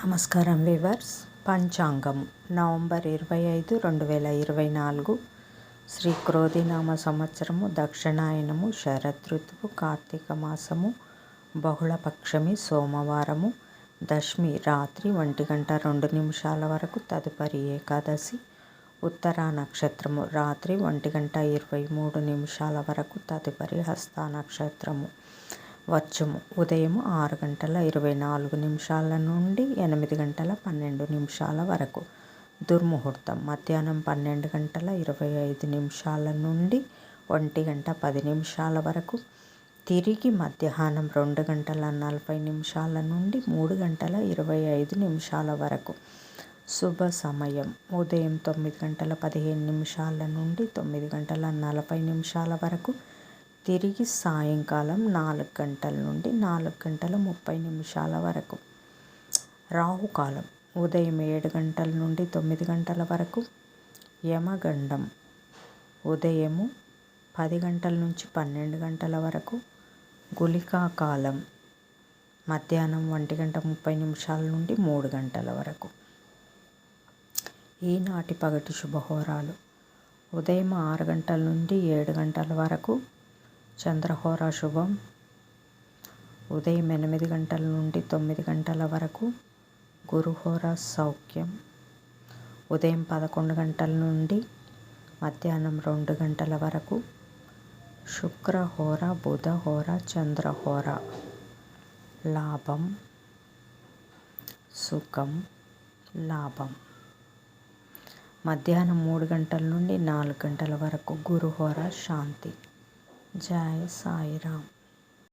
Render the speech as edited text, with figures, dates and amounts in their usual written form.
నమస్కారం వీవర్స్. పంచాంగం నవంబర్ 25, 2024 శ్రీ క్రోధినామ సంవత్సరము, దక్షిణాయనము, శరదృతువు, కార్తీక మాసము, బహుళపక్షమి, సోమవారము, దశమి రాత్రి 1:02 వరకు, తదుపరి ఏకాదశి, ఉత్తరా నక్షత్రము రాత్రి 1:23 వరకు, తదుపరి హస్త నక్షత్రము. వర్జము ఉదయం 6:24 నుండి 8:12 వరకు. దుర్ముహూర్తం మధ్యాహ్నం 12:25 నుండి 1:10 వరకు. తిరిగి మధ్యాహ్నం 2:40 నుండి 3:25 వరకు. శుభ సమయం ఉదయం 9:15 నుండి 9:40 వరకు. తిరిగి సాయంకాలం 4 నుండి 4:30 వరకు. రాహుకాలం ఉదయం 7 నుండి 9 వరకు. యమగండం ఉదయము 10 నుంచి 12 వరకు. గుళికా కాలం మధ్యాహ్నం 1:30 నుండి 3 వరకు. ఈనాటి పగటి శుభహోరాలు ఉదయం 6 నుండి 7 వరకు. చంద్రహోర శుభం ఉదయం 8 నుండి 9 వరకు. గురుహోర సౌఖ్యం ఉదయం 11 నుండి మధ్యాహ్నం 2 వరకు. శుక్రహోర, బుధహోర, చంద్రహోర. లాభం, సుఖం, లాభం మధ్యాహ్నం 3 నుండి 4 వరకు. గురుహోర శాంతి. జై సాయిరామ్.